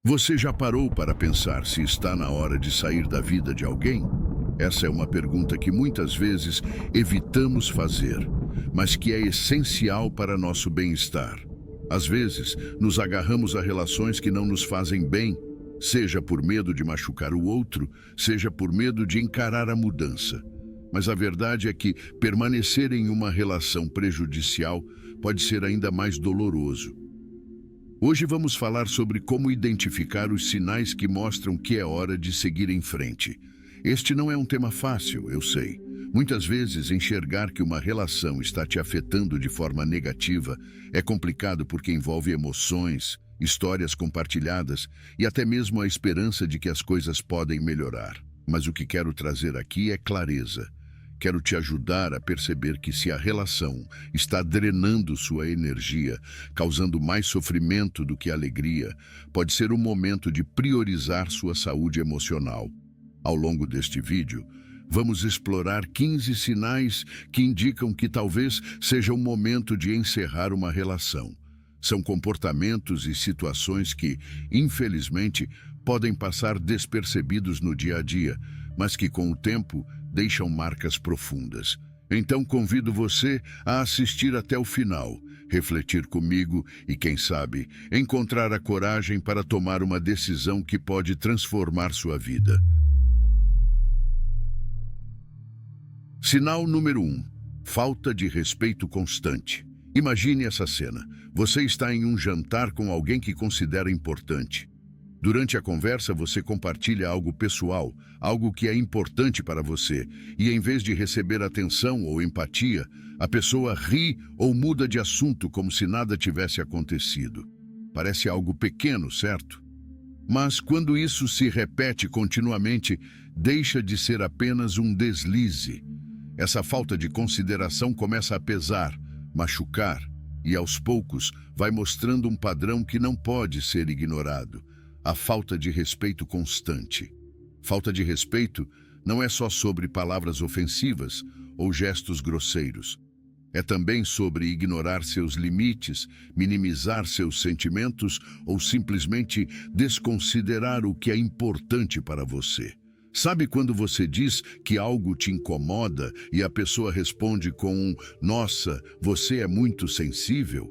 Você já parou para pensar se está na hora de sair da vida de alguém? Essa é uma pergunta que muitas vezes evitamos fazer, mas que é essencial para nosso bem-estar. Às vezes, nos agarramos a relações que não nos fazem bem, seja por medo de machucar o outro, seja por medo de encarar a mudança. Mas a verdade é que permanecer em uma relação prejudicial pode ser ainda mais doloroso. Hoje vamos falar sobre como identificar os sinais que mostram que é hora de seguir em frente. Este não é um tema fácil, eu sei. Muitas vezes, enxergar que uma relação está te afetando de forma negativa é complicado porque envolve emoções, histórias compartilhadas e até mesmo a esperança de que as coisas podem melhorar. Mas o que quero trazer aqui é clareza. Quero te ajudar a perceber que se a relação está drenando sua energia, causando mais sofrimento do que alegria, pode ser o momento de priorizar sua saúde emocional. Ao longo deste vídeo, vamos explorar 15 sinais que indicam que talvez seja o momento de encerrar uma relação. São comportamentos e situações que, infelizmente, podem passar despercebidos no dia a dia, mas que com o tempo deixam marcas profundas. Então convido você a assistir até o final, refletir comigo e, quem sabe, encontrar a coragem para tomar uma decisão que pode transformar sua vida. Sinal número 1. Falta de respeito constante. Imagine essa cena. Você está em um jantar com alguém que considera importante. Durante a conversa, você compartilha algo pessoal, algo que é importante para você, e em vez de receber atenção ou empatia, a pessoa ri ou muda de assunto como se nada tivesse acontecido. Parece algo pequeno, certo? Mas quando isso se repete continuamente, deixa de ser apenas um deslize. Essa falta de consideração começa a pesar, machucar, e aos poucos vai mostrando um padrão que não pode ser ignorado. A falta de respeito constante. Falta de respeito não é só sobre palavras ofensivas ou gestos grosseiros. É também sobre ignorar seus limites, minimizar seus sentimentos ou simplesmente desconsiderar o que é importante para você. Sabe quando você diz que algo te incomoda e a pessoa responde com um "Nossa, você é muito sensível"?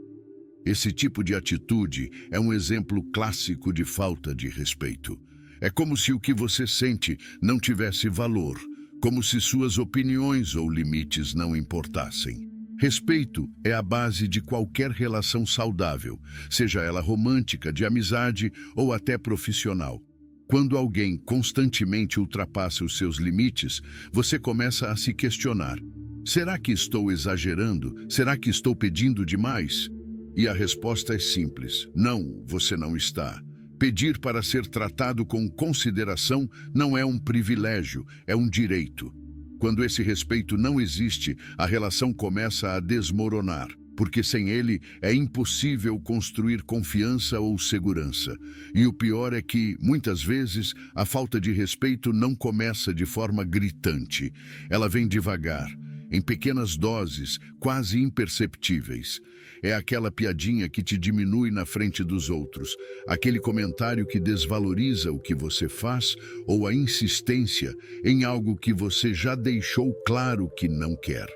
Esse tipo de atitude é um exemplo clássico de falta de respeito. É como se o que você sente não tivesse valor, como se suas opiniões ou limites não importassem. Respeito é a base de qualquer relação saudável, seja ela romântica, de amizade ou até profissional. Quando alguém constantemente ultrapassa os seus limites, você começa a se questionar: será que estou exagerando? Será que estou pedindo demais? E a resposta é simples: não, você não está. Pedir para ser tratado com consideração não é um privilégio, é um direito. Quando esse respeito não existe, a relação começa a desmoronar, porque sem ele é impossível construir confiança ou segurança. E o pior é que, muitas vezes, a falta de respeito não começa de forma gritante. Ela vem devagar, em pequenas doses, quase imperceptíveis. É aquela piadinha que te diminui na frente dos outros, aquele comentário que desvaloriza o que você faz ou a insistência em algo que você já deixou claro que não quer.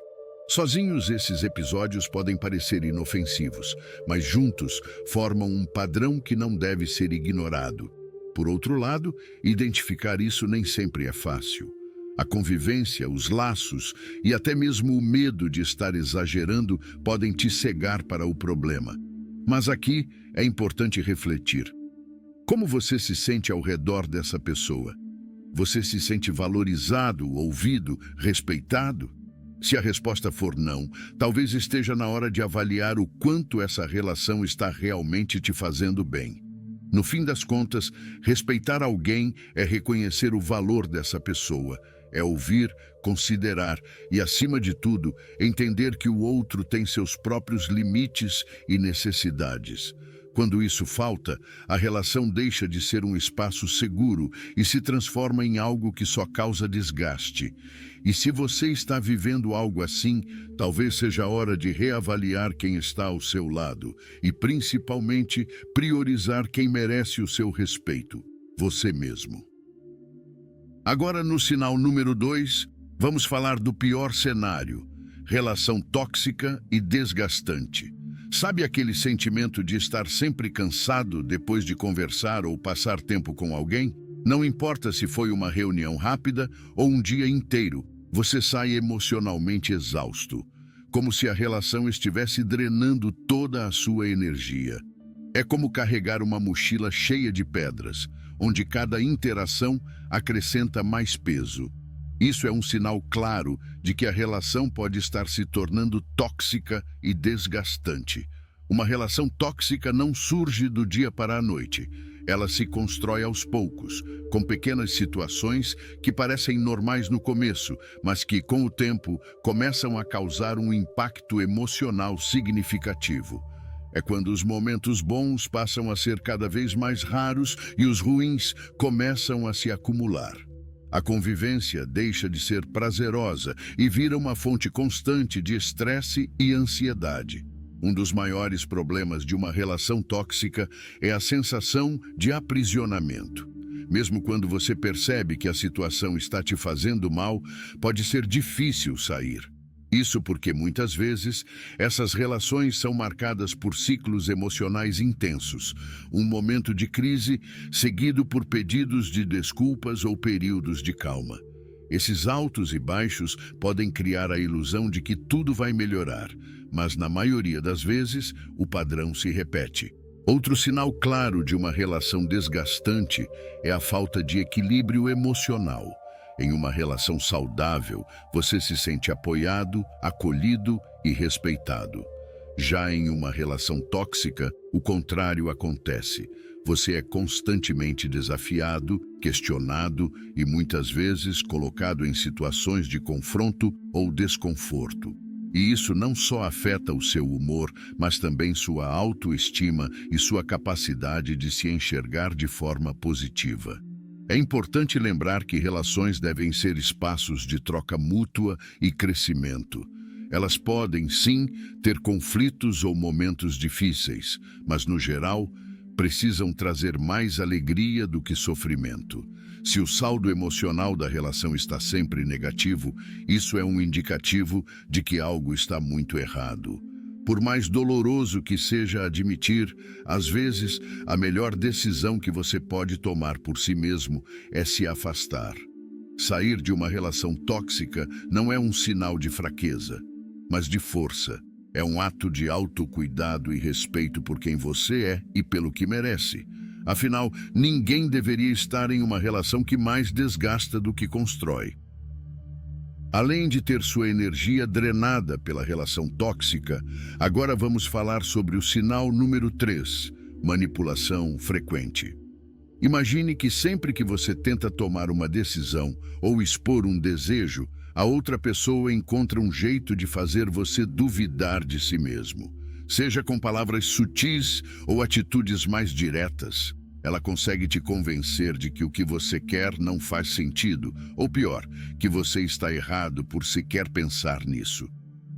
Sozinhos, esses episódios podem parecer inofensivos, mas juntos formam um padrão que não deve ser ignorado. Por outro lado, identificar isso nem sempre é fácil. A convivência, os laços e até mesmo o medo de estar exagerando podem te cegar para o problema. Mas aqui é importante refletir. Como você se sente ao redor dessa pessoa? Você se sente valorizado, ouvido, respeitado? Se a resposta for não, talvez esteja na hora de avaliar o quanto essa relação está realmente te fazendo bem. No fim das contas, respeitar alguém é reconhecer o valor dessa pessoa. É ouvir, considerar e, acima de tudo, entender que o outro tem seus próprios limites e necessidades. Quando isso falta, a relação deixa de ser um espaço seguro e se transforma em algo que só causa desgaste. E se você está vivendo algo assim, talvez seja a hora de reavaliar quem está ao seu lado e, principalmente, priorizar quem merece o seu respeito, você mesmo. Agora, no sinal número 2, vamos falar do pior cenário: relação tóxica e desgastante. Sabe aquele sentimento de estar sempre cansado depois de conversar ou passar tempo com alguém? Não importa se foi uma reunião rápida ou um dia inteiro, você sai emocionalmente exausto, como se a relação estivesse drenando toda a sua energia. É como carregar uma mochila cheia de pedras, onde cada interação acrescenta mais peso. Isso é um sinal claro de que a relação pode estar se tornando tóxica e desgastante. Uma relação tóxica não surge do dia para a noite. Ela se constrói aos poucos, com pequenas situações que parecem normais no começo, mas que, com o tempo, começam a causar um impacto emocional significativo. É quando os momentos bons passam a ser cada vez mais raros e os ruins começam a se acumular. A convivência deixa de ser prazerosa e vira uma fonte constante de estresse e ansiedade. Um dos maiores problemas de uma relação tóxica é a sensação de aprisionamento. Mesmo quando você percebe que a situação está te fazendo mal, pode ser difícil sair. Isso porque, muitas vezes, essas relações são marcadas por ciclos emocionais intensos, um momento de crise seguido por pedidos de desculpas ou períodos de calma. Esses altos e baixos podem criar a ilusão de que tudo vai melhorar, mas, na maioria das vezes, o padrão se repete. Outro sinal claro de uma relação desgastante é a falta de equilíbrio emocional. Em uma relação saudável, você se sente apoiado, acolhido e respeitado. Já em uma relação tóxica, o contrário acontece. Você é constantemente desafiado, questionado e muitas vezes colocado em situações de confronto ou desconforto. E isso não só afeta o seu humor, mas também sua autoestima e sua capacidade de se enxergar de forma positiva. É importante lembrar que relações devem ser espaços de troca mútua e crescimento. Elas podem, sim, ter conflitos ou momentos difíceis, mas, no geral, precisam trazer mais alegria do que sofrimento. Se o saldo emocional da relação está sempre negativo, isso é um indicativo de que algo está muito errado. Por mais doloroso que seja admitir, às vezes, a melhor decisão que você pode tomar por si mesmo é se afastar. Sair de uma relação tóxica não é um sinal de fraqueza, mas de força. É um ato de autocuidado e respeito por quem você é e pelo que merece. Afinal, ninguém deveria estar em uma relação que mais desgasta do que constrói. Além de ter sua energia drenada pela relação tóxica, agora vamos falar sobre o sinal número 3, manipulação frequente. Imagine que sempre que você tenta tomar uma decisão ou expor um desejo, a outra pessoa encontra um jeito de fazer você duvidar de si mesmo. Seja com palavras sutis ou atitudes mais diretas. Ela consegue te convencer de que o que você quer não faz sentido, ou pior, que você está errado por sequer pensar nisso.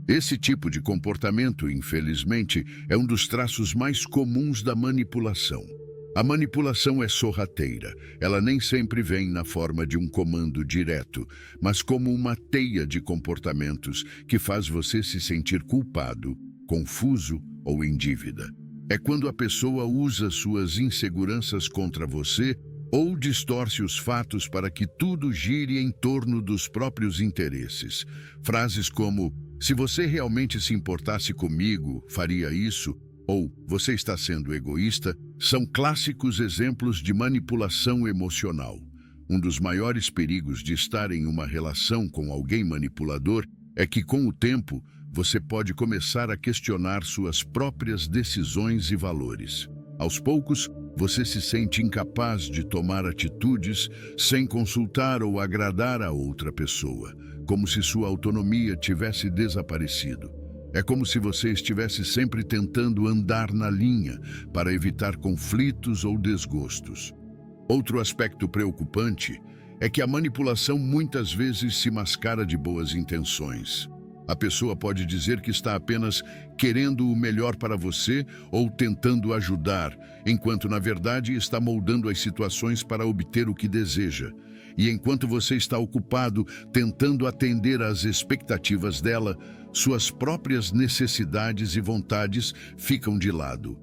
Esse tipo de comportamento, infelizmente, é um dos traços mais comuns da manipulação. A manipulação é sorrateira. Ela nem sempre vem na forma de um comando direto, mas como uma teia de comportamentos que faz você se sentir culpado, confuso ou em dívida. É quando a pessoa usa suas inseguranças contra você ou distorce os fatos para que tudo gire em torno dos próprios interesses. Frases como, se você realmente se importasse comigo, faria isso, ou você está sendo egoísta, são clássicos exemplos de manipulação emocional. Um dos maiores perigos de estar em uma relação com alguém manipulador é que, com o tempo, você pode começar a questionar suas próprias decisões e valores. Aos poucos, você se sente incapaz de tomar atitudes sem consultar ou agradar a outra pessoa, como se sua autonomia tivesse desaparecido. É como se você estivesse sempre tentando andar na linha para evitar conflitos ou desgostos. Outro aspecto preocupante é que a manipulação muitas vezes se mascara de boas intenções. A pessoa pode dizer que está apenas querendo o melhor para você ou tentando ajudar, enquanto na verdade está moldando as situações para obter o que deseja. E enquanto você está ocupado tentando atender às expectativas dela, suas próprias necessidades e vontades ficam de lado.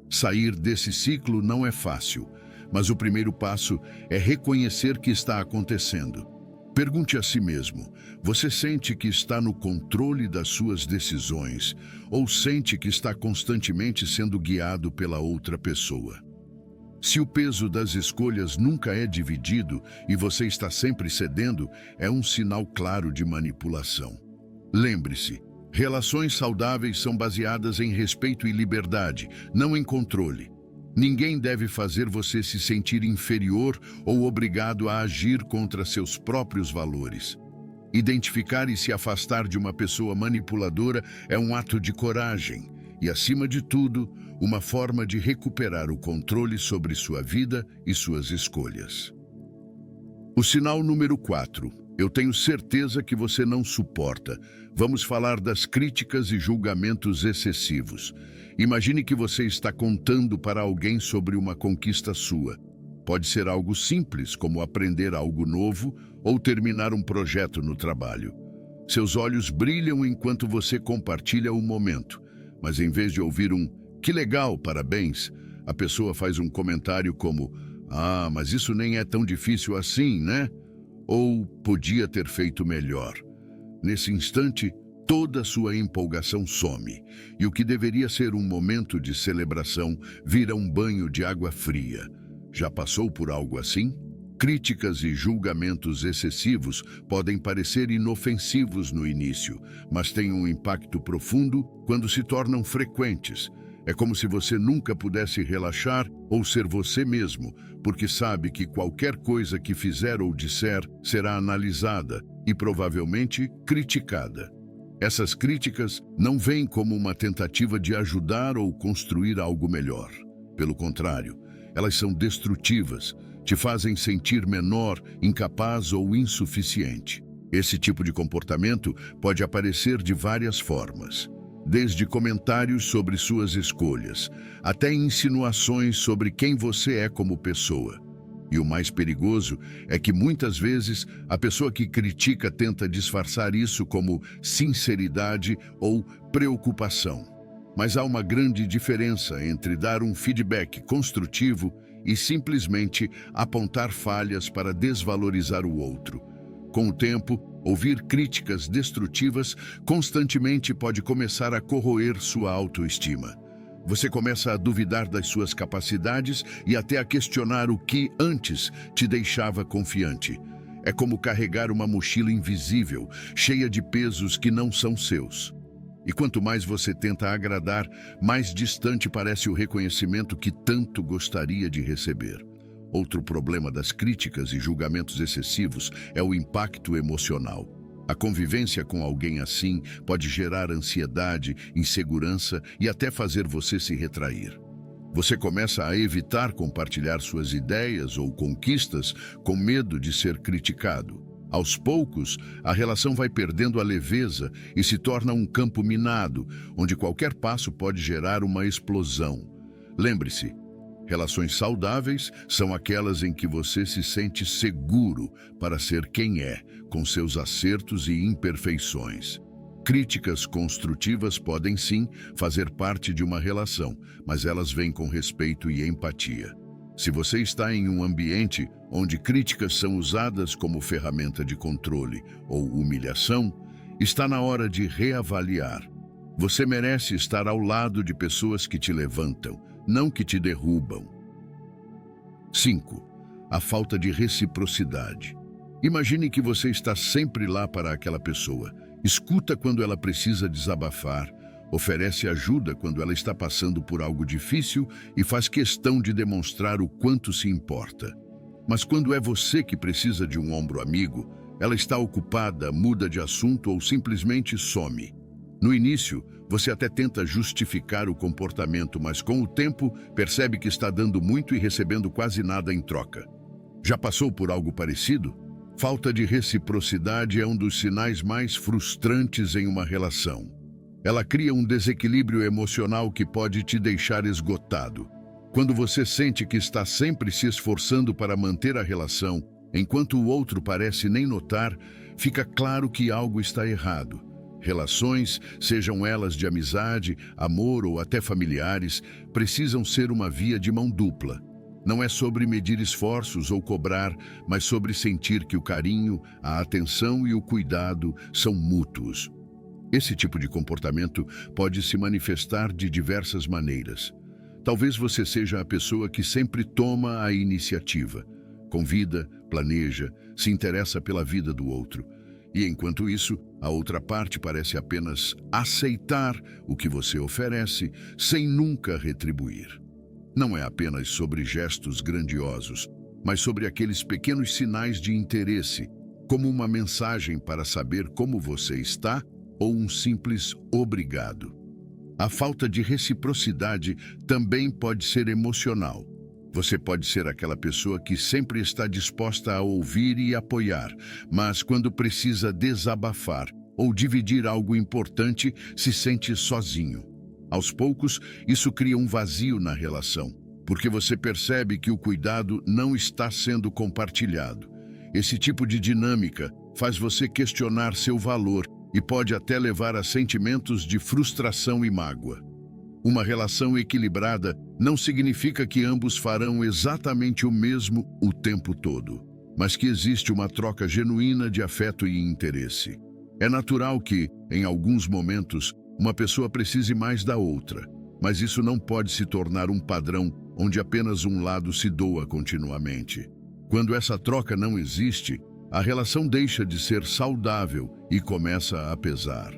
Sair desse ciclo não é fácil, mas o primeiro passo é reconhecer que está acontecendo. Pergunte a si mesmo: você sente que está no controle das suas decisões ou sente que está constantemente sendo guiado pela outra pessoa? Se o peso das escolhas nunca é dividido e você está sempre cedendo, é um sinal claro de manipulação. Lembre-se, relações saudáveis são baseadas em respeito e liberdade, não em controle. Ninguém deve fazer você se sentir inferior ou obrigado a agir contra seus próprios valores. Identificar e se afastar de uma pessoa manipuladora é um ato de coragem e, acima de tudo, uma forma de recuperar o controle sobre sua vida e suas escolhas. O sinal número 4. Eu tenho certeza que você não suporta. Vamos falar das críticas e julgamentos excessivos. Imagine que você está contando para alguém sobre uma conquista sua. Pode ser algo simples, como aprender algo novo ou terminar um projeto no trabalho. Seus olhos brilham enquanto você compartilha o momento, mas em vez de ouvir um "que legal, parabéns", a pessoa faz um comentário como "ah, mas isso nem é tão difícil assim, né?" Ou "podia ter feito melhor". Nesse instante, toda sua empolgação some, e o que deveria ser um momento de celebração vira um banho de água fria. Já passou por algo assim? Críticas e julgamentos excessivos podem parecer inofensivos no início, mas têm um impacto profundo quando se tornam frequentes. É como se você nunca pudesse relaxar ou ser você mesmo, porque sabe que qualquer coisa que fizer ou disser será analisada e provavelmente criticada. Essas críticas não vêm como uma tentativa de ajudar ou construir algo melhor. Pelo contrário, elas são destrutivas, te fazem sentir menor, incapaz ou insuficiente. Esse tipo de comportamento pode aparecer de várias formas, desde comentários sobre suas escolhas, até insinuações sobre quem você é como pessoa. E o mais perigoso é que muitas vezes a pessoa que critica tenta disfarçar isso como sinceridade ou preocupação. Mas há uma grande diferença entre dar um feedback construtivo e simplesmente apontar falhas para desvalorizar o outro. Com o tempo, ouvir críticas destrutivas constantemente pode começar a corroer sua autoestima. Você começa a duvidar das suas capacidades e até a questionar o que antes te deixava confiante. É como carregar uma mochila invisível, cheia de pesos que não são seus. E quanto mais você tenta agradar, mais distante parece o reconhecimento que tanto gostaria de receber. Outro problema das críticas e julgamentos excessivos é o impacto emocional. A convivência com alguém assim pode gerar ansiedade, insegurança e até fazer você se retrair. Você começa a evitar compartilhar suas ideias ou conquistas com medo de ser criticado. Aos poucos, a relação vai perdendo a leveza e se torna um campo minado, onde qualquer passo pode gerar uma explosão. Lembre-se, relações saudáveis são aquelas em que você se sente seguro para ser quem é, com seus acertos e imperfeições. Críticas construtivas podem sim fazer parte de uma relação, mas elas vêm com respeito e empatia. Se você está em um ambiente onde críticas são usadas como ferramenta de controle ou humilhação, está na hora de reavaliar. Você merece estar ao lado de pessoas que te levantam, não que te derrubam. 5. A falta de reciprocidade. Imagine que você está sempre lá para aquela pessoa. Escuta quando ela precisa desabafar, oferece ajuda quando ela está passando por algo difícil e faz questão de demonstrar o quanto se importa. Mas quando é você que precisa de um ombro amigo, ela está ocupada, muda de assunto ou simplesmente some. No início, Você até tenta justificar o comportamento, mas com o tempo percebe que está dando muito e recebendo quase nada em troca. Já passou por algo parecido? Falta de reciprocidade é um dos sinais mais frustrantes em uma relação. Ela cria um desequilíbrio emocional que pode te deixar esgotado. Quando você sente que está sempre se esforçando para manter a relação, enquanto o outro parece nem notar, fica claro que algo está errado. Relações, sejam elas de amizade, amor ou até familiares, precisam ser uma via de mão dupla. Não é sobre medir esforços ou cobrar, mas sobre sentir que o carinho, a atenção e o cuidado são mútuos. Esse tipo de comportamento pode se manifestar de diversas maneiras. Talvez você seja a pessoa que sempre toma a iniciativa, convida, planeja, se interessa pela vida do outro. E enquanto isso, a outra parte parece apenas aceitar o que você oferece sem nunca retribuir. Não é apenas sobre gestos grandiosos, mas sobre aqueles pequenos sinais de interesse, como uma mensagem para saber como você está ou um simples obrigado. A falta de reciprocidade também pode ser emocional. Você pode ser aquela pessoa que sempre está disposta a ouvir e apoiar, mas quando precisa desabafar ou dividir algo importante, se sente sozinho. Aos poucos, isso cria um vazio na relação, porque você percebe que o cuidado não está sendo compartilhado. Esse tipo de dinâmica faz você questionar seu valor e pode até levar a sentimentos de frustração e mágoa. Uma relação equilibrada não significa que ambos farão exatamente o mesmo o tempo todo, mas que existe uma troca genuína de afeto e interesse. É natural que, em alguns momentos, uma pessoa precise mais da outra, mas isso não pode se tornar um padrão onde apenas um lado se doa continuamente. Quando essa troca não existe, a relação deixa de ser saudável e começa a pesar.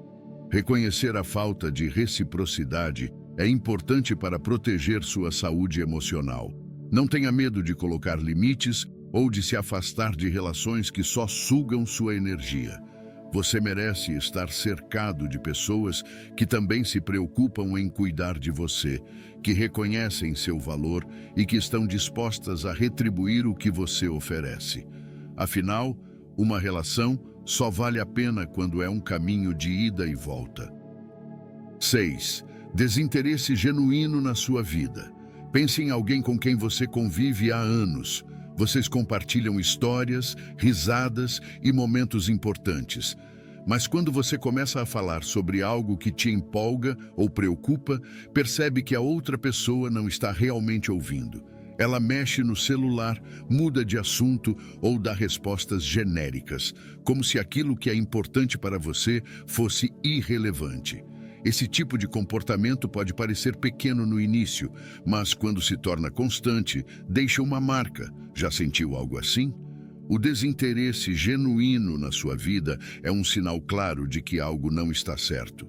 Reconhecer a falta de reciprocidade é importante para proteger sua saúde emocional. Não tenha medo de colocar limites ou de se afastar de relações que só sugam sua energia. Você merece estar cercado de pessoas que também se preocupam em cuidar de você, que reconhecem seu valor e que estão dispostas a retribuir o que você oferece. Afinal, uma relação só vale a pena quando é um caminho de ida e volta. 6. Desinteresse genuíno na sua vida. Pense em alguém com quem você convive há anos. Vocês compartilham histórias, risadas e momentos importantes. Mas quando você começa a falar sobre algo que te empolga ou preocupa, percebe que a outra pessoa não está realmente ouvindo. Ela mexe no celular, muda de assunto ou dá respostas genéricas, como se aquilo que é importante para você fosse irrelevante. Esse tipo de comportamento pode parecer pequeno no início, mas quando se torna constante, deixa uma marca. Já sentiu algo assim? O desinteresse genuíno na sua vida é um sinal claro de que algo não está certo.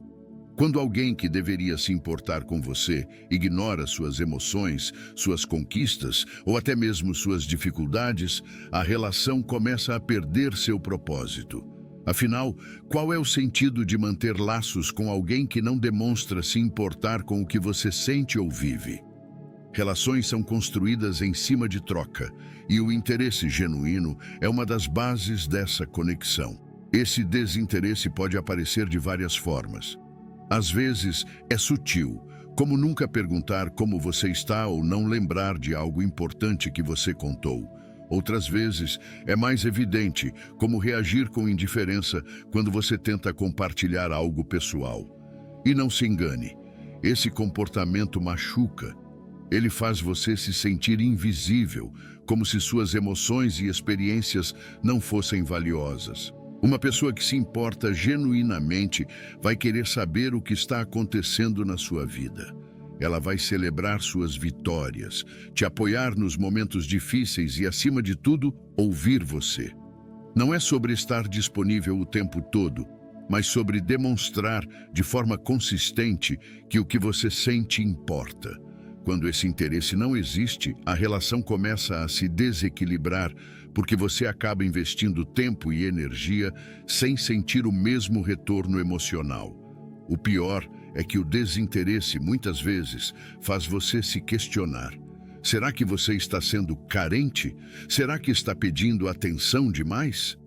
Quando alguém que deveria se importar com você ignora suas emoções, suas conquistas ou até mesmo suas dificuldades, a relação começa a perder seu propósito. Afinal, qual é o sentido de manter laços com alguém que não demonstra se importar com o que você sente ou vive? Relações são construídas em cima de troca, e o interesse genuíno é uma das bases dessa conexão. Esse desinteresse pode aparecer de várias formas. Às vezes, é sutil, como nunca perguntar como você está ou não lembrar de algo importante que você contou. Outras vezes, é mais evidente, como reagir com indiferença quando você tenta compartilhar algo pessoal. E não se engane, esse comportamento machuca. Ele faz você se sentir invisível, como se suas emoções e experiências não fossem valiosas. Uma pessoa que se importa genuinamente vai querer saber o que está acontecendo na sua vida. Ela vai celebrar suas vitórias, te apoiar nos momentos difíceis e, acima de tudo, ouvir você. Não é sobre estar disponível o tempo todo, mas sobre demonstrar de forma consistente que o que você sente importa. Quando esse interesse não existe, a relação começa a se desequilibrar porque você acaba investindo tempo e energia sem sentir o mesmo retorno emocional. O pior é que o desinteresse muitas vezes faz você se questionar. Será que você está sendo carente? Será que está pedindo atenção demais?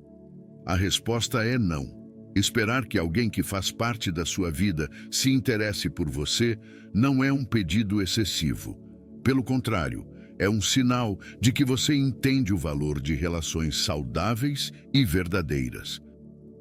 A resposta é não. Esperar que alguém que faz parte da sua vida se interesse por você não é um pedido excessivo. Pelo contrário, é um sinal de que você entende o valor de relações saudáveis e verdadeiras.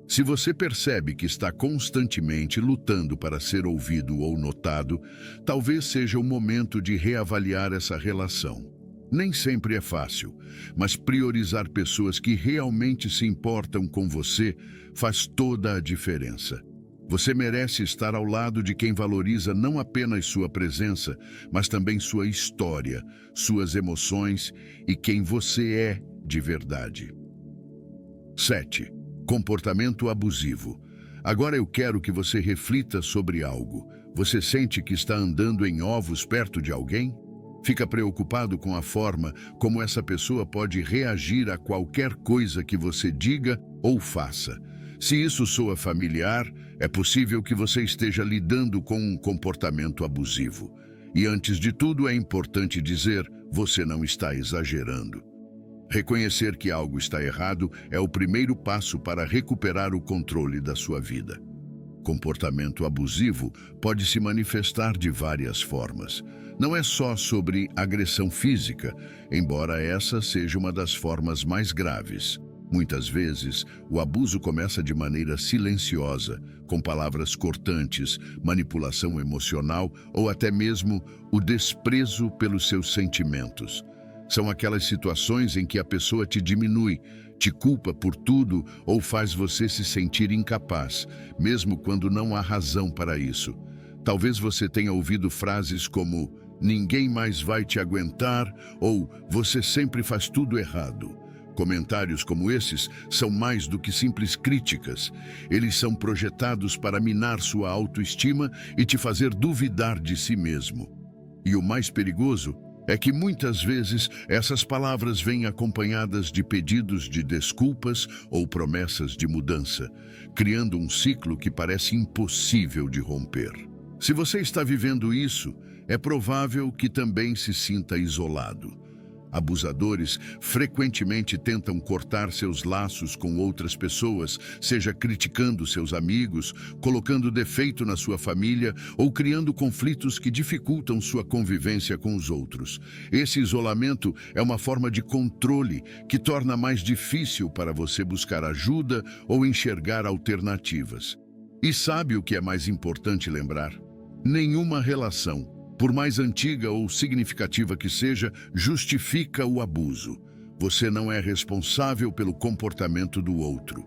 Se você percebe que está constantemente lutando para ser ouvido ou notado, talvez seja o momento de reavaliar essa relação. Nem sempre é fácil, mas priorizar pessoas que realmente se importam com você faz toda a diferença. Você merece estar ao lado de quem valoriza não apenas sua presença, mas também sua história, suas emoções e quem você é de verdade. 7. Comportamento abusivo. Agora eu quero que você reflita sobre algo. Você sente que está andando em ovos perto de alguém? Fica preocupado com a forma como essa pessoa pode reagir a qualquer coisa que você diga ou faça. Se isso soa familiar, é possível que você esteja lidando com um comportamento abusivo. E antes de tudo, é importante dizer, você não está exagerando. Reconhecer que algo está errado é o primeiro passo para recuperar o controle da sua vida. Comportamento abusivo pode se manifestar de várias formas. Não é só sobre agressão física, embora essa seja uma das formas mais graves. Muitas vezes, o abuso começa de maneira silenciosa, com palavras cortantes, manipulação emocional ou até mesmo o desprezo pelos seus sentimentos. São aquelas situações em que a pessoa te diminui, te culpa por tudo ou faz você se sentir incapaz, mesmo quando não há razão para isso. Talvez você tenha ouvido frases como "ninguém mais vai te aguentar" ou "você sempre faz tudo errado". Comentários como esses são mais do que simples críticas. Eles são projetados para minar sua autoestima e te fazer duvidar de si mesmo. E o mais perigoso é que muitas vezes essas palavras vêm acompanhadas de pedidos de desculpas ou promessas de mudança, criando um ciclo que parece impossível de romper. Se você está vivendo isso, é provável que também se sinta isolado. Abusadores frequentemente tentam cortar seus laços com outras pessoas, seja criticando seus amigos, colocando defeito na sua família ou criando conflitos que dificultam sua convivência com os outros. Esse isolamento é uma forma de controle que torna mais difícil para você buscar ajuda ou enxergar alternativas. E sabe o que é mais importante lembrar? Nenhuma relação, por mais antiga ou significativa que seja, justifica o abuso. Você não é responsável pelo comportamento do outro.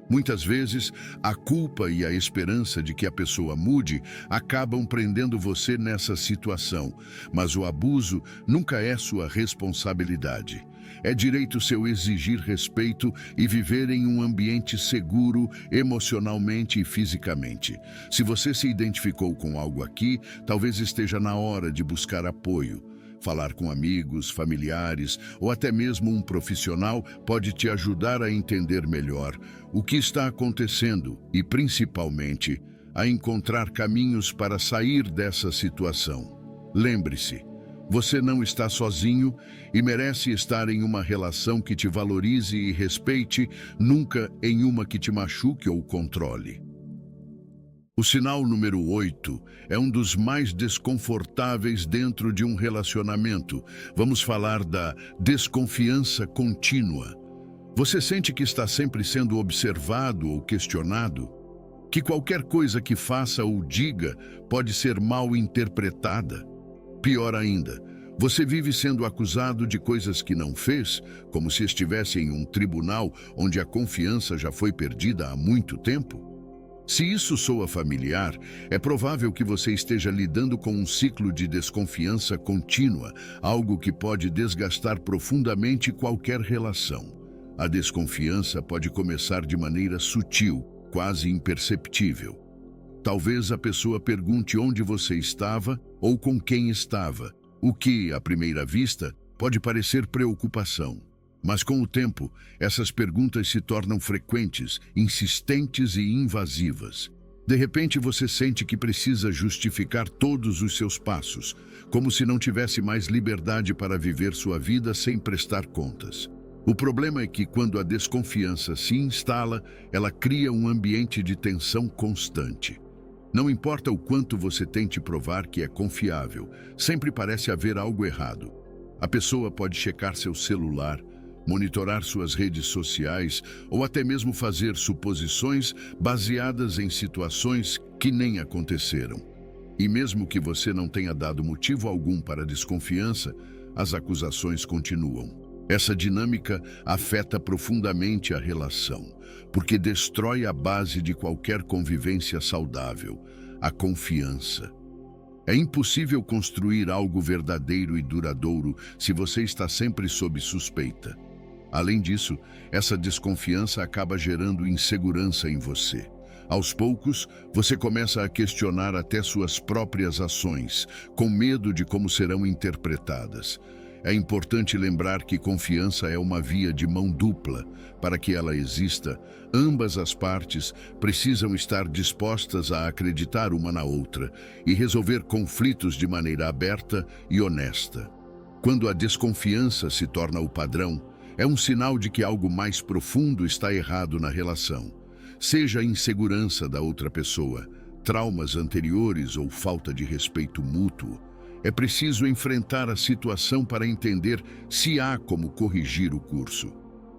Muitas vezes, a culpa e a esperança de que a pessoa mude acabam prendendo você nessa situação, mas o abuso nunca é sua responsabilidade. É direito seu exigir respeito e viver em um ambiente seguro emocionalmente e fisicamente. Se você se identificou com algo aqui, talvez esteja na hora de buscar apoio. Falar com amigos, familiares ou até mesmo um profissional pode te ajudar a entender melhor o que está acontecendo e, principalmente, a encontrar caminhos para sair dessa situação. Lembre-se, você não está sozinho e merece estar em uma relação que te valorize e respeite, nunca em uma que te machuque ou controle. O sinal número 8 é um dos mais desconfortáveis dentro de um relacionamento. Vamos falar da desconfiança contínua. Você sente que está sempre sendo observado ou questionado? Que qualquer coisa que faça ou diga pode ser mal interpretada? Pior ainda, você vive sendo acusado de coisas que não fez, como se estivesse em um tribunal onde a confiança já foi perdida há muito tempo? Se isso soa familiar, é provável que você esteja lidando com um ciclo de desconfiança contínua, algo que pode desgastar profundamente qualquer relação. A desconfiança pode começar de maneira sutil, quase imperceptível. Talvez a pessoa pergunte onde você estava ou com quem estava, o que, à primeira vista, pode parecer preocupação. Mas com o tempo, essas perguntas se tornam frequentes, insistentes e invasivas. De repente você sente que precisa justificar todos os seus passos, como se não tivesse mais liberdade para viver sua vida sem prestar contas. O problema é que quando a desconfiança se instala, ela cria um ambiente de tensão constante. Não importa o quanto você tente provar que é confiável, sempre parece haver algo errado. A pessoa pode checar seu celular, monitorar suas redes sociais ou até mesmo fazer suposições baseadas em situações que nem aconteceram. E mesmo que você não tenha dado motivo algum para a desconfiança, as acusações continuam. Essa dinâmica afeta profundamente a relação, porque destrói a base de qualquer convivência saudável, a confiança. É impossível construir algo verdadeiro e duradouro se você está sempre sob suspeita. Além disso, essa desconfiança acaba gerando insegurança em você. Aos poucos, você começa a questionar até suas próprias ações, com medo de como serão interpretadas. É importante lembrar que confiança é uma via de mão dupla. Para que ela exista, ambas as partes precisam estar dispostas a acreditar uma na outra e resolver conflitos de maneira aberta e honesta. Quando a desconfiança se torna o padrão, é um sinal de que algo mais profundo está errado na relação. Seja a insegurança da outra pessoa, traumas anteriores ou falta de respeito mútuo, é preciso enfrentar a situação para entender se há como corrigir o curso.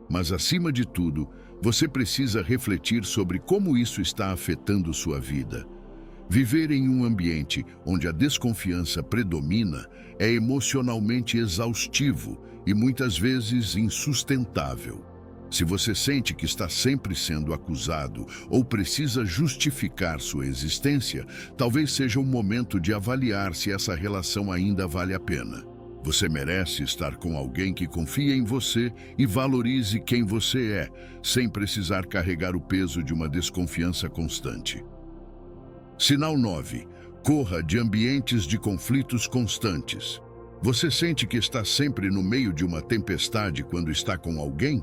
Mas, acima de tudo, você precisa refletir sobre como isso está afetando sua vida. Viver em um ambiente onde a desconfiança predomina é emocionalmente exaustivo e muitas vezes insustentável. Se você sente que está sempre sendo acusado ou precisa justificar sua existência, talvez seja um momento de avaliar se essa relação ainda vale a pena. Você merece estar com alguém que confie em você e valorize quem você é, sem precisar carregar o peso de uma desconfiança constante. Sinal 9. Corra de ambientes de conflitos constantes. Você sente que está sempre no meio de uma tempestade quando está com alguém?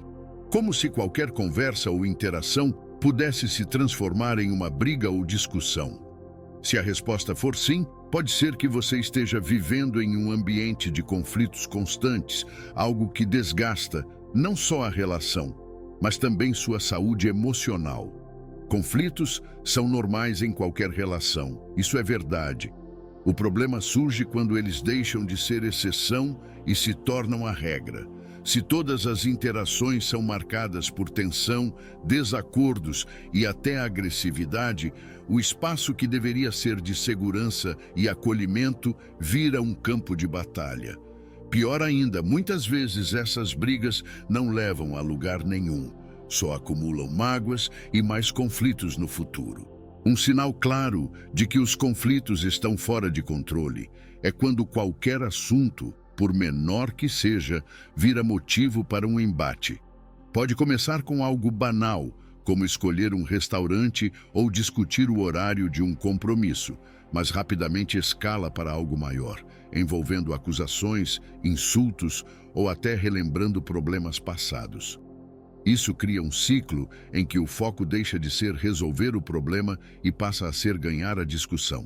Como se qualquer conversa ou interação pudesse se transformar em uma briga ou discussão. Se a resposta for sim, pode ser que você esteja vivendo em um ambiente de conflitos constantes, algo que desgasta não só a relação, mas também sua saúde emocional. Conflitos são normais em qualquer relação, isso é verdade. O problema surge quando eles deixam de ser exceção e se tornam a regra. Se todas as interações são marcadas por tensão, desacordos e até agressividade, o espaço que deveria ser de segurança e acolhimento vira um campo de batalha. Pior ainda, muitas vezes essas brigas não levam a lugar nenhum, só acumulam mágoas e mais conflitos no futuro. Um sinal claro de que os conflitos estão fora de controle é quando qualquer assunto, por menor que seja, vira motivo para um embate. Pode começar com algo banal, como escolher um restaurante ou discutir o horário de um compromisso, mas rapidamente escala para algo maior, envolvendo acusações, insultos ou até relembrando problemas passados. Isso cria um ciclo em que o foco deixa de ser resolver o problema e passa a ser ganhar a discussão.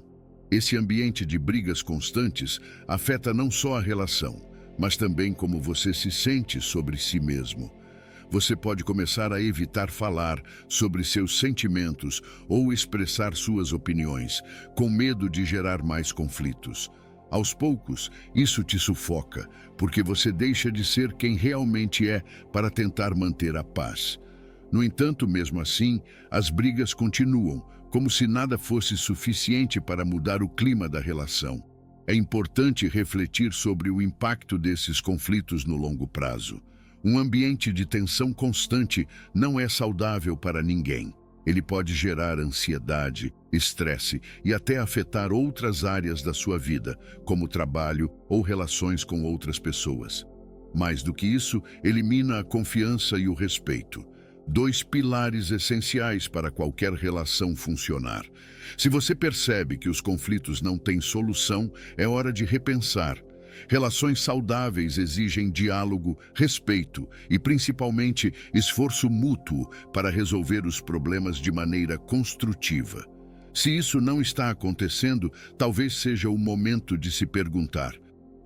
Esse ambiente de brigas constantes afeta não só a relação, mas também como você se sente sobre si mesmo. Você pode começar a evitar falar sobre seus sentimentos ou expressar suas opiniões, com medo de gerar mais conflitos. Aos poucos, isso te sufoca, porque você deixa de ser quem realmente é para tentar manter a paz. No entanto, mesmo assim, as brigas continuam, como se nada fosse suficiente para mudar o clima da relação. É importante refletir sobre o impacto desses conflitos no longo prazo. Um ambiente de tensão constante não é saudável para ninguém. Ele pode gerar ansiedade, estresse e até afetar outras áreas da sua vida, como trabalho ou relações com outras pessoas. Mais do que isso, elimina a confiança e o respeito. Dois pilares essenciais para qualquer relação funcionar. Se você percebe que os conflitos não têm solução, é hora de repensar. Relações saudáveis exigem diálogo, respeito e, principalmente, esforço mútuo para resolver os problemas de maneira construtiva. Se isso não está acontecendo, talvez seja o momento de se perguntar: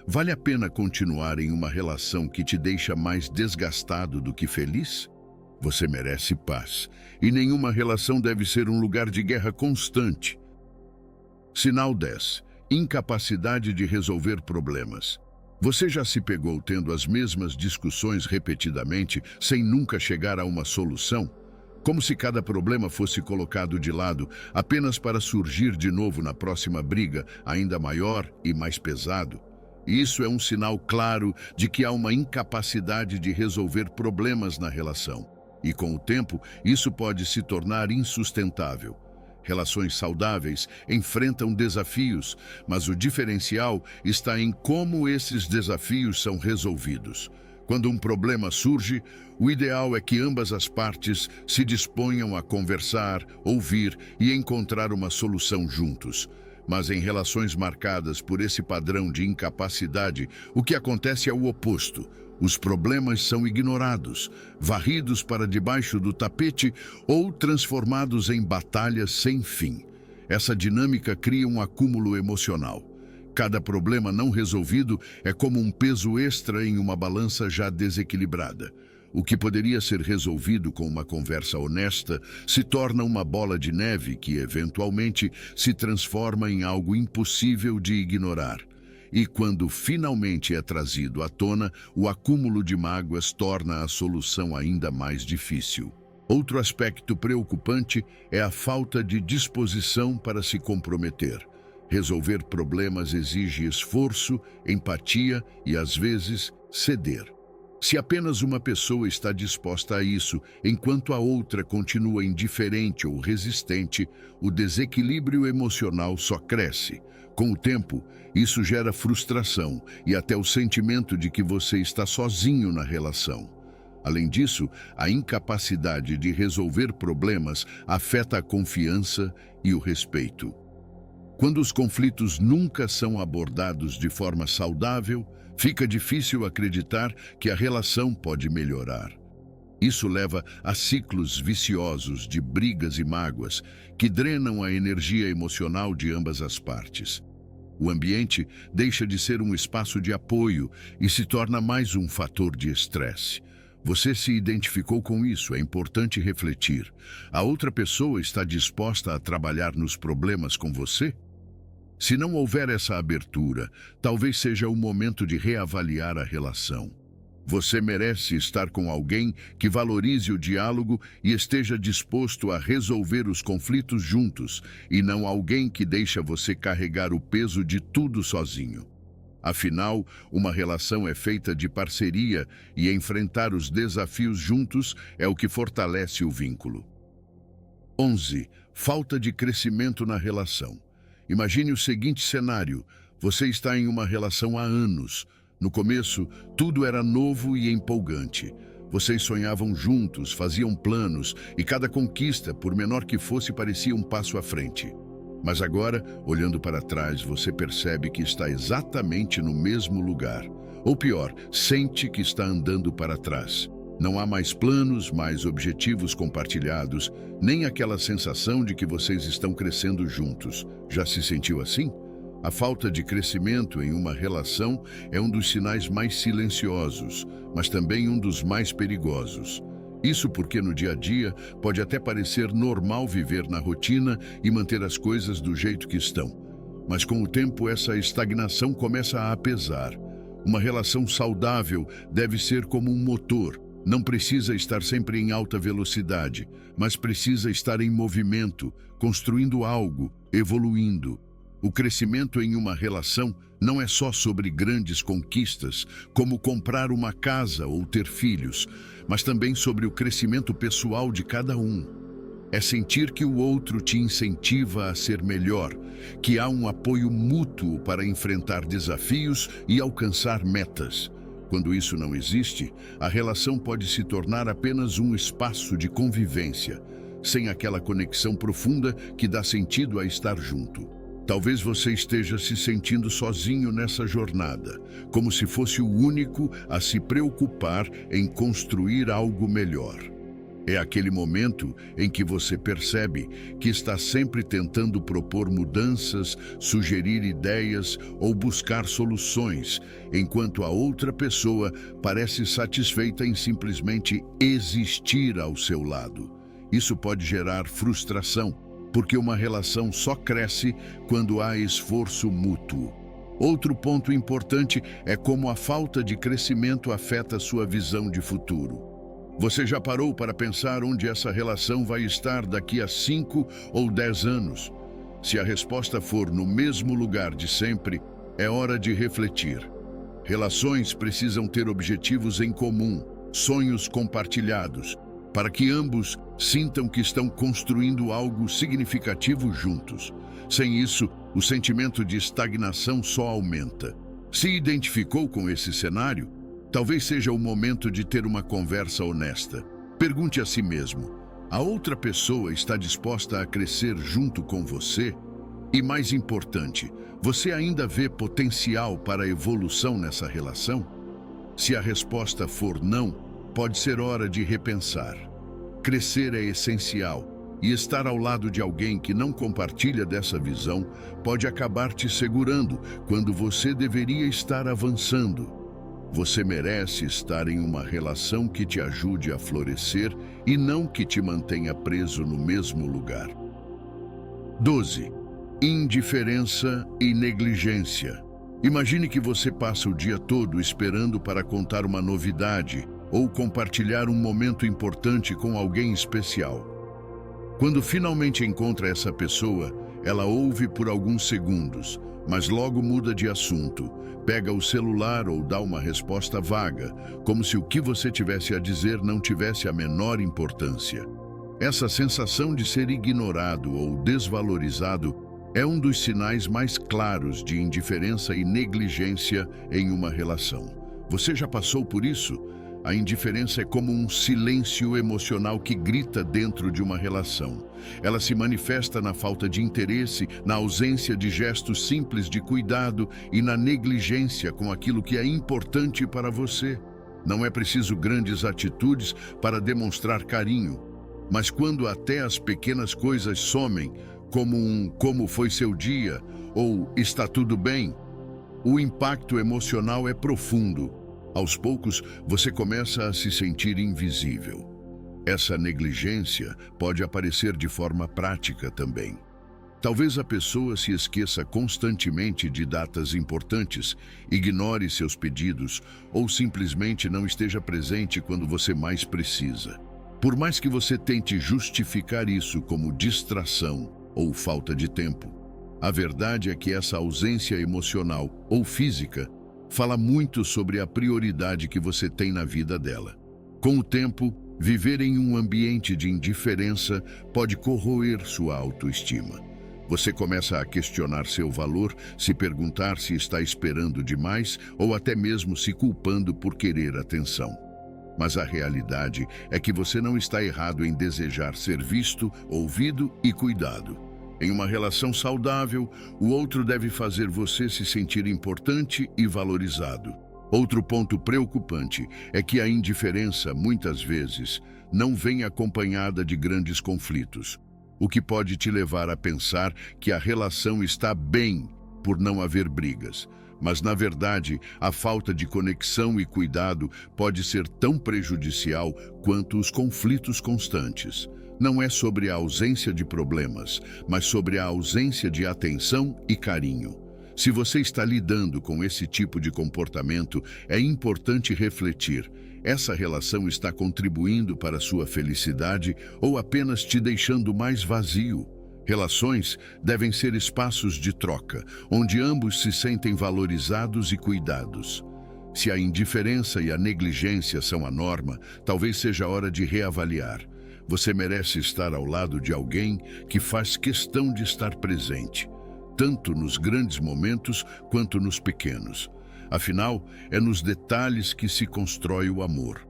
vale a pena continuar em uma relação que te deixa mais desgastado do que feliz? Você merece paz, e nenhuma relação deve ser um lugar de guerra constante. Sinal 10. Incapacidade de resolver problemas. Você já se pegou tendo as mesmas discussões repetidamente, sem nunca chegar a uma solução? Como se cada problema fosse colocado de lado apenas para surgir de novo na próxima briga, ainda maior e mais pesado? Isso é um sinal claro de que há uma incapacidade de resolver problemas na relação. E com o tempo, isso pode se tornar insustentável. Relações saudáveis enfrentam desafios, mas o diferencial está em como esses desafios são resolvidos. Quando um problema surge, o ideal é que ambas as partes se disponham a conversar, ouvir e encontrar uma solução juntos. Mas em relações marcadas por esse padrão de incapacidade, o que acontece é o oposto. Os problemas são ignorados, varridos para debaixo do tapete ou transformados em batalhas sem fim. Essa dinâmica cria um acúmulo emocional. Cada problema não resolvido é como um peso extra em uma balança já desequilibrada. O que poderia ser resolvido com uma conversa honesta se torna uma bola de neve que, eventualmente, se transforma em algo impossível de ignorar. E quando finalmente é trazido à tona, o acúmulo de mágoas torna a solução ainda mais difícil. Outro aspecto preocupante é a falta de disposição para se comprometer. Resolver problemas exige esforço, empatia e, às vezes, ceder. Se apenas uma pessoa está disposta a isso, enquanto a outra continua indiferente ou resistente, o desequilíbrio emocional só cresce. Com o tempo, isso gera frustração e até o sentimento de que você está sozinho na relação. Além disso, a incapacidade de resolver problemas afeta a confiança e o respeito. Quando os conflitos nunca são abordados de forma saudável, fica difícil acreditar que a relação pode melhorar. Isso leva a ciclos viciosos de brigas e mágoas que drenam a energia emocional de ambas as partes. O ambiente deixa de ser um espaço de apoio e se torna mais um fator de estresse. Você se identificou com isso, é importante refletir. A outra pessoa está disposta a trabalhar nos problemas com você? Se não houver essa abertura, talvez seja o momento de reavaliar a relação. Você merece estar com alguém que valorize o diálogo e esteja disposto a resolver os conflitos juntos, e não alguém que deixa você carregar o peso de tudo sozinho. Afinal, uma relação é feita de parceria e enfrentar os desafios juntos é o que fortalece o vínculo. 11. Falta de crescimento na relação. Imagine o seguinte cenário: você está em uma relação há anos. No começo, tudo era novo e empolgante. Vocês sonhavam juntos, faziam planos, e cada conquista, por menor que fosse, parecia um passo à frente. Mas agora, olhando para trás, você percebe que está exatamente no mesmo lugar. Ou pior, sente que está andando para trás. Não há mais planos, mais objetivos compartilhados, nem aquela sensação de que vocês estão crescendo juntos. Já se sentiu assim? A falta de crescimento em uma relação é um dos sinais mais silenciosos, mas também um dos mais perigosos. Isso porque no dia a dia pode até parecer normal viver na rotina e manter as coisas do jeito que estão. Mas com o tempo essa estagnação começa a pesar. Uma relação saudável deve ser como um motor. Não precisa estar sempre em alta velocidade, mas precisa estar em movimento, construindo algo, evoluindo. O crescimento em uma relação não é só sobre grandes conquistas, como comprar uma casa ou ter filhos, mas também sobre o crescimento pessoal de cada um. É sentir que o outro te incentiva a ser melhor, que há um apoio mútuo para enfrentar desafios e alcançar metas. Quando isso não existe, a relação pode se tornar apenas um espaço de convivência, sem aquela conexão profunda que dá sentido a estar junto. Talvez você esteja se sentindo sozinho nessa jornada, como se fosse o único a se preocupar em construir algo melhor. É aquele momento em que você percebe que está sempre tentando propor mudanças, sugerir ideias ou buscar soluções, enquanto a outra pessoa parece satisfeita em simplesmente existir ao seu lado. Isso pode gerar frustração, porque uma relação só cresce quando há esforço mútuo. Outro ponto importante é como a falta de crescimento afeta sua visão de futuro. Você já parou para pensar onde essa relação vai estar daqui a 5 ou 10 anos? Se a resposta for no mesmo lugar de sempre, é hora de refletir. Relações precisam ter objetivos em comum, sonhos compartilhados, para que ambos sintam que estão construindo algo significativo juntos. Sem isso, o sentimento de estagnação só aumenta. Se identificou com esse cenário? Talvez seja o momento de ter uma conversa honesta. Pergunte a si mesmo: a outra pessoa está disposta a crescer junto com você? E mais importante, você ainda vê potencial para evolução nessa relação? Se a resposta for não, pode ser hora de repensar. Crescer é essencial, e estar ao lado de alguém que não compartilha dessa visão pode acabar te segurando quando você deveria estar avançando. Você merece estar em uma relação que te ajude a florescer e não que te mantenha preso no mesmo lugar. 12. Indiferença e negligência. Imagine que você passa o dia todo esperando para contar uma novidade ou compartilhar um momento importante com alguém especial. Quando finalmente encontra essa pessoa, ela ouve por alguns segundos, mas logo muda de assunto, pega o celular ou dá uma resposta vaga, como se o que você tivesse a dizer não tivesse a menor importância. Essa sensação de ser ignorado ou desvalorizado é um dos sinais mais claros de indiferença e negligência em uma relação. Você já passou por isso? A indiferença é como um silêncio emocional que grita dentro de uma relação. Ela se manifesta na falta de interesse, na ausência de gestos simples de cuidado e na negligência com aquilo que é importante para você. Não é preciso grandes atitudes para demonstrar carinho, mas quando até as pequenas coisas somem, como "como foi seu dia" ou "está tudo bem", o impacto emocional é profundo. Aos poucos, você começa a se sentir invisível. Essa negligência pode aparecer de forma prática também. Talvez a pessoa se esqueça constantemente de datas importantes, ignore seus pedidos ou simplesmente não esteja presente quando você mais precisa. Por mais que você tente justificar isso como distração ou falta de tempo, a verdade é que essa ausência emocional ou física fala muito sobre a prioridade que você tem na vida dela. Com o tempo, viver em um ambiente de indiferença pode corroer sua autoestima. Você começa a questionar seu valor, se perguntar se está esperando demais ou até mesmo se culpando por querer atenção. Mas a realidade é que você não está errado em desejar ser visto, ouvido e cuidado. Em uma relação saudável, o outro deve fazer você se sentir importante e valorizado. Outro ponto preocupante é que a indiferença, muitas vezes, não vem acompanhada de grandes conflitos, o que pode te levar a pensar que a relação está bem por não haver brigas. Mas, na verdade, a falta de conexão e cuidado pode ser tão prejudicial quanto os conflitos constantes. Não é sobre a ausência de problemas, mas sobre a ausência de atenção e carinho. Se você está lidando com esse tipo de comportamento, é importante refletir: essa relação está contribuindo para a sua felicidade ou apenas te deixando mais vazio? Relações devem ser espaços de troca, onde ambos se sentem valorizados e cuidados. Se a indiferença e a negligência são a norma, talvez seja a hora de reavaliar. Você merece estar ao lado de alguém que faz questão de estar presente, tanto nos grandes momentos quanto nos pequenos. Afinal, é nos detalhes que se constrói o amor.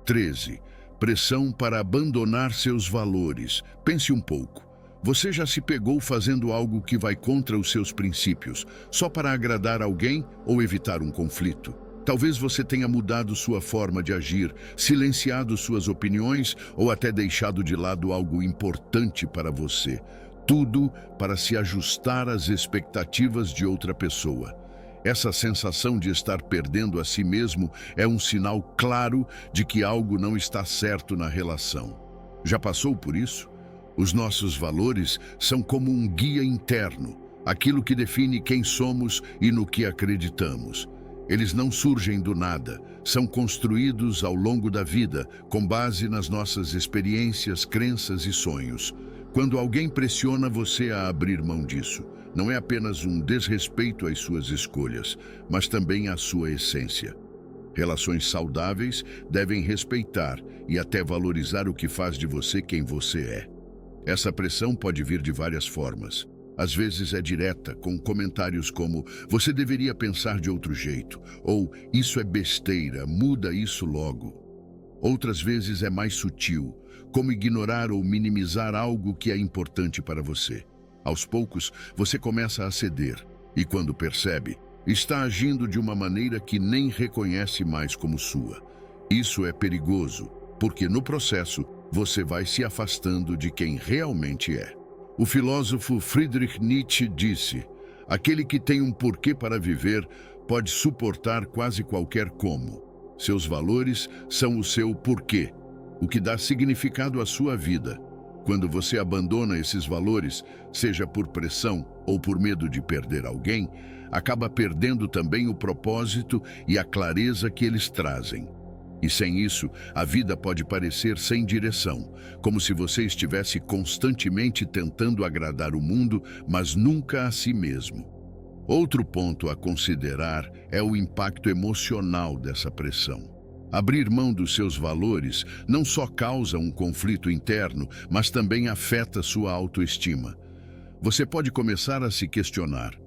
13. Pressão para abandonar seus valores. Pense um pouco. Você já se pegou fazendo algo que vai contra os seus princípios, só para agradar alguém ou evitar um conflito? Talvez você tenha mudado sua forma de agir, silenciado suas opiniões ou até deixado de lado algo importante para você. Tudo para se ajustar às expectativas de outra pessoa. Essa sensação de estar perdendo a si mesmo é um sinal claro de que algo não está certo na relação. Já passou por isso? Os nossos valores são como um guia interno, aquilo que define quem somos e no que acreditamos. Eles não surgem do nada, são construídos ao longo da vida, com base nas nossas experiências, crenças e sonhos. Quando alguém pressiona você a abrir mão disso, não é apenas um desrespeito às suas escolhas, mas também à sua essência. Relações saudáveis devem respeitar e até valorizar o que faz de você quem você é. Essa pressão pode vir de várias formas. Às vezes é direta, com comentários como "você deveria pensar de outro jeito" ou "isso é besteira, muda isso logo". Outras vezes é mais sutil, como ignorar ou minimizar algo que é importante para você. Aos poucos, você começa a ceder e, quando percebe, está agindo de uma maneira que nem reconhece mais como sua. Isso é perigoso, porque no processo você vai se afastando de quem realmente é. O filósofo Friedrich Nietzsche disse: "Aquele que tem um porquê para viver pode suportar quase qualquer como. Seus valores são o seu porquê, o que dá significado à sua vida. Quando você abandona esses valores, seja por pressão ou por medo de perder alguém, acaba perdendo também o propósito e a clareza que eles trazem. E sem isso, a vida pode parecer sem direção, como se você estivesse constantemente tentando agradar o mundo, mas nunca a si mesmo." Outro ponto a considerar é o impacto emocional dessa pressão. Abrir mão dos seus valores não só causa um conflito interno, mas também afeta sua autoestima. Você pode começar a se questionar: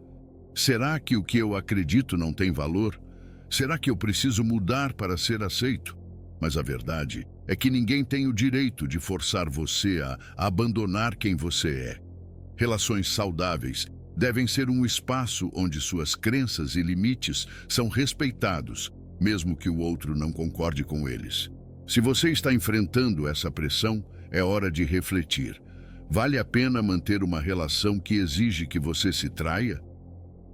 será que o que eu acredito não tem valor? Será que eu preciso mudar para ser aceito? Mas a verdade é que ninguém tem o direito de forçar você a abandonar quem você é. Relações saudáveis devem ser um espaço onde suas crenças e limites são respeitados, mesmo que o outro não concorde com eles. Se você está enfrentando essa pressão, é hora de refletir. Vale a pena manter uma relação que exige que você se traia?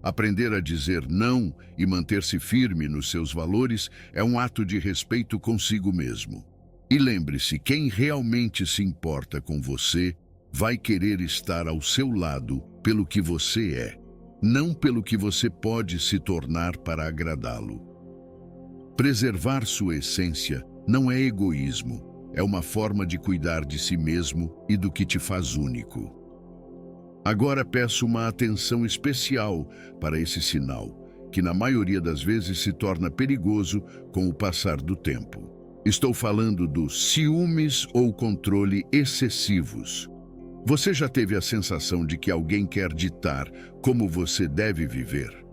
Aprender a dizer não e manter-se firme nos seus valores é um ato de respeito consigo mesmo. E lembre-se, quem realmente se importa com você vai querer estar ao seu lado pelo que você é, não pelo que você pode se tornar para agradá-lo. Preservar sua essência não é egoísmo, é uma forma de cuidar de si mesmo e do que te faz único. Agora peço uma atenção especial para esse sinal, que na maioria das vezes se torna perigoso com o passar do tempo. Estou falando dos ciúmes ou controle excessivos. Você já teve a sensação de que alguém quer ditar como você deve viver?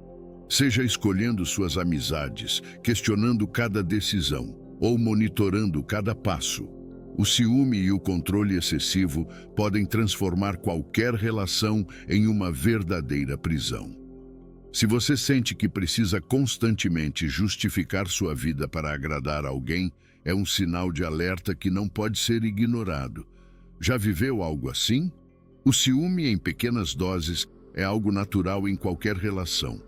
Seja escolhendo suas amizades, questionando cada decisão ou monitorando cada passo. O ciúme e o controle excessivo podem transformar qualquer relação em uma verdadeira prisão. Se você sente que precisa constantemente justificar sua vida para agradar alguém, é um sinal de alerta que não pode ser ignorado. Já viveu algo assim? O ciúme em pequenas doses é algo natural em qualquer relação.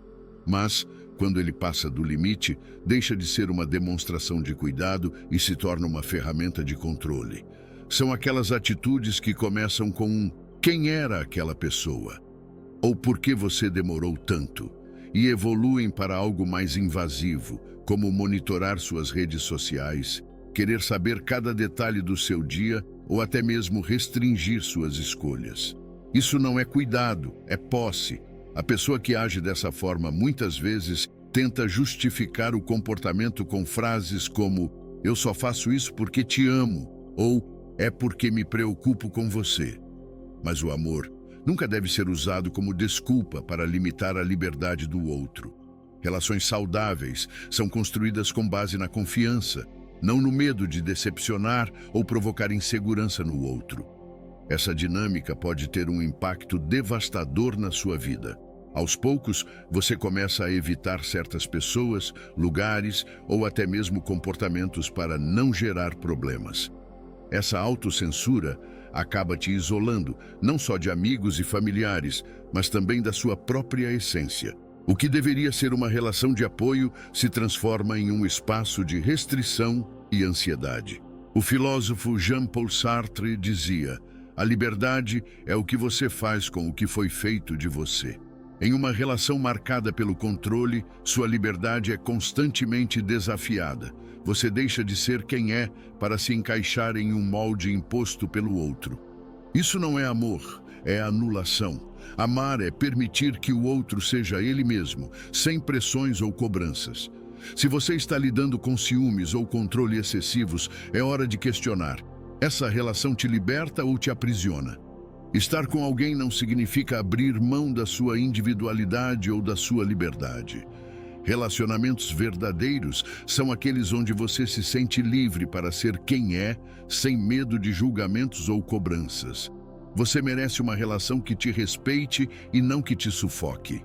Mas, quando ele passa do limite, deixa de ser uma demonstração de cuidado e se torna uma ferramenta de controle. São aquelas atitudes que começam com um "quem era aquela pessoa?" ou "por que você demorou tanto?" e evoluem para algo mais invasivo, como monitorar suas redes sociais, querer saber cada detalhe do seu dia ou até mesmo restringir suas escolhas. Isso não é cuidado, é posse. A pessoa que age dessa forma muitas vezes tenta justificar o comportamento com frases como "eu só faço isso porque te amo" ou "é porque me preocupo com você". Mas o amor nunca deve ser usado como desculpa para limitar a liberdade do outro. Relações saudáveis são construídas com base na confiança, não no medo de decepcionar ou provocar insegurança no outro. Essa dinâmica pode ter um impacto devastador na sua vida. Aos poucos, você começa a evitar certas pessoas, lugares ou até mesmo comportamentos para não gerar problemas. Essa autocensura acaba te isolando, não só de amigos e familiares, mas também da sua própria essência. O que deveria ser uma relação de apoio se transforma em um espaço de restrição e ansiedade. O filósofo Jean-Paul Sartre dizia: "A liberdade é o que você faz com o que foi feito de você." Em uma relação marcada pelo controle, sua liberdade é constantemente desafiada. Você deixa de ser quem é para se encaixar em um molde imposto pelo outro. Isso não é amor, é anulação. Amar é permitir que o outro seja ele mesmo, sem pressões ou cobranças. Se você está lidando com ciúmes ou controle excessivos, é hora de questionar: essa relação te liberta ou te aprisiona? Estar com alguém não significa abrir mão da sua individualidade ou da sua liberdade. Relacionamentos verdadeiros são aqueles onde você se sente livre para ser quem é, sem medo de julgamentos ou cobranças. Você merece uma relação que te respeite e não que te sufoque.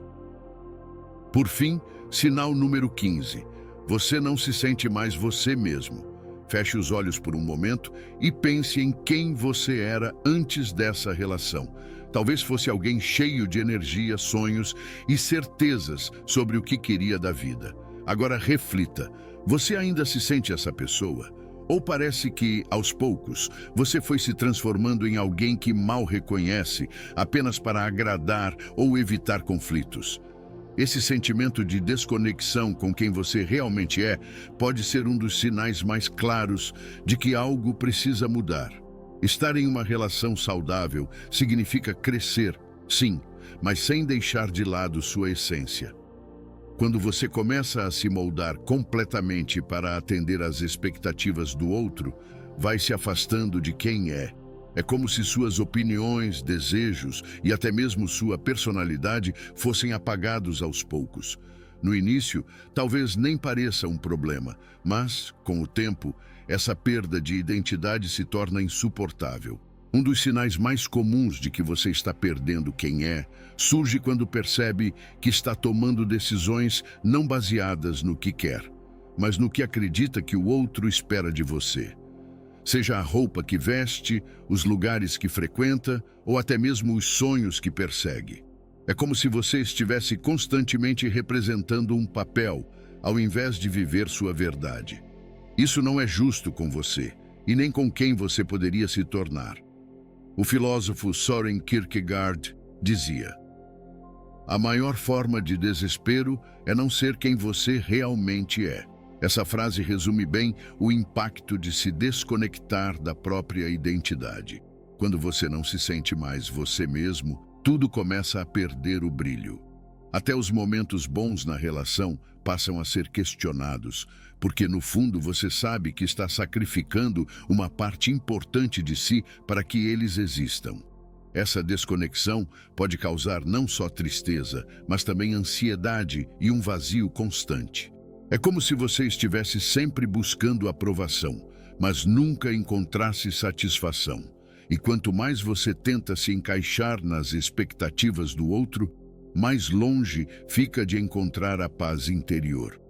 Por fim, sinal número 15. Você não se sente mais você mesmo. Feche os olhos por um momento e pense em quem você era antes dessa relação. Talvez fosse alguém cheio de energia, sonhos e certezas sobre o que queria da vida. Agora reflita: você ainda se sente essa pessoa? Ou parece que, aos poucos, você foi se transformando em alguém que mal reconhece, apenas para agradar ou evitar conflitos? Esse sentimento de desconexão com quem você realmente é pode ser um dos sinais mais claros de que algo precisa mudar. Estar em uma relação saudável significa crescer, sim, mas sem deixar de lado sua essência. Quando você começa a se moldar completamente para atender às expectativas do outro, vai se afastando de quem é. É como se suas opiniões, desejos e até mesmo sua personalidade fossem apagados aos poucos. No início, talvez nem pareça um problema, mas, com o tempo, essa perda de identidade se torna insuportável. Um dos sinais mais comuns de que você está perdendo quem é surge quando percebe que está tomando decisões não baseadas no que quer, mas no que acredita que o outro espera de você. Seja a roupa que veste, os lugares que frequenta ou até mesmo os sonhos que persegue. É como se você estivesse constantemente representando um papel, ao invés de viver sua verdade. Isso não é justo com você, e nem com quem você poderia se tornar. O filósofo Søren Kierkegaard dizia: "A maior forma de desespero é não ser quem você realmente é." Essa frase resume bem o impacto de se desconectar da própria identidade. Quando você não se sente mais você mesmo, tudo começa a perder o brilho. Até os momentos bons na relação passam a ser questionados, porque no fundo você sabe que está sacrificando uma parte importante de si para que eles existam. Essa desconexão pode causar não só tristeza, mas também ansiedade e um vazio constante. É como se você estivesse sempre buscando aprovação, mas nunca encontrasse satisfação. E quanto mais você tenta se encaixar nas expectativas do outro, mais longe fica de encontrar a paz interior.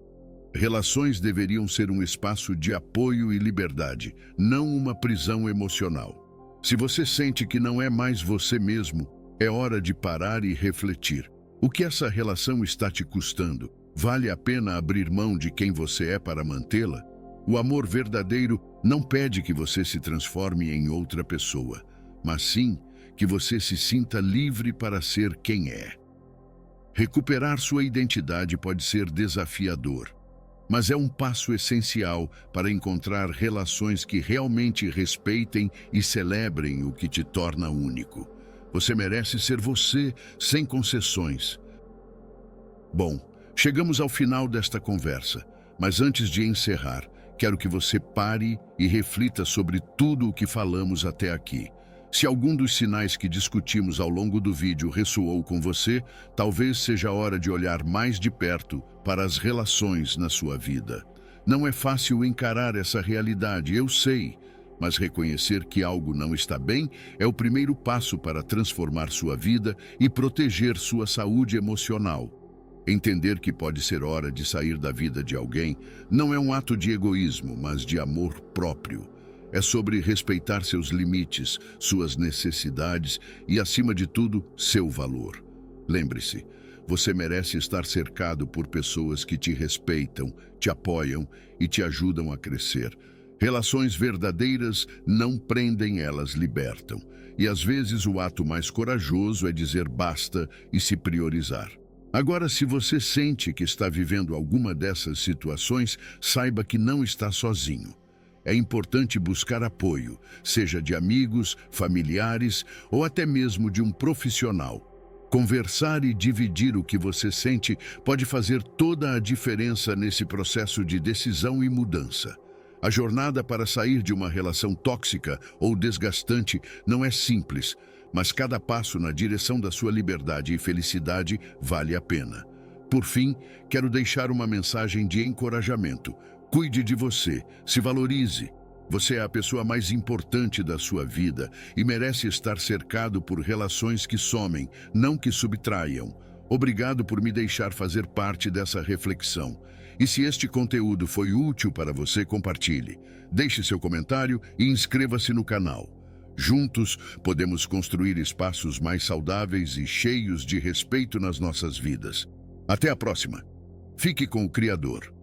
Relações deveriam ser um espaço de apoio e liberdade, não uma prisão emocional. Se você sente que não é mais você mesmo, é hora de parar e refletir. O que essa relação está te custando? Vale a pena abrir mão de quem você é para mantê-la? O amor verdadeiro não pede que você se transforme em outra pessoa, mas sim que você se sinta livre para ser quem é. Recuperar sua identidade pode ser desafiador, mas é um passo essencial para encontrar relações que realmente respeitem e celebrem o que te torna único. Você merece ser você, sem concessões. Bom, chegamos ao final desta conversa, mas antes de encerrar, quero que você pare e reflita sobre tudo o que falamos até aqui. Se algum dos sinais que discutimos ao longo do vídeo ressoou com você, talvez seja a hora de olhar mais de perto para as relações na sua vida. Não é fácil encarar essa realidade, eu sei, mas reconhecer que algo não está bem é o primeiro passo para transformar sua vida e proteger sua saúde emocional. Entender que pode ser hora de sair da vida de alguém não é um ato de egoísmo, mas de amor próprio. É sobre respeitar seus limites, suas necessidades e, acima de tudo, seu valor. Lembre-se, você merece estar cercado por pessoas que te respeitam, te apoiam e te ajudam a crescer. Relações verdadeiras não prendem, elas libertam. E às vezes o ato mais corajoso é dizer basta e se priorizar. Agora, se você sente que está vivendo alguma dessas situações, saiba que não está sozinho. É importante buscar apoio, seja de amigos, familiares ou até mesmo de um profissional. Conversar e dividir o que você sente pode fazer toda a diferença nesse processo de decisão e mudança. A jornada para sair de uma relação tóxica ou desgastante não é simples, mas cada passo na direção da sua liberdade e felicidade vale a pena. Por fim, quero deixar uma mensagem de encorajamento. Cuide de você, se valorize. Você é a pessoa mais importante da sua vida e merece estar cercado por relações que somem, não que subtraiam. Obrigado por me deixar fazer parte dessa reflexão. E se este conteúdo foi útil para você, compartilhe. Deixe seu comentário e inscreva-se no canal. Juntos, podemos construir espaços mais saudáveis e cheios de respeito nas nossas vidas. Até a próxima. Fique com o Criador.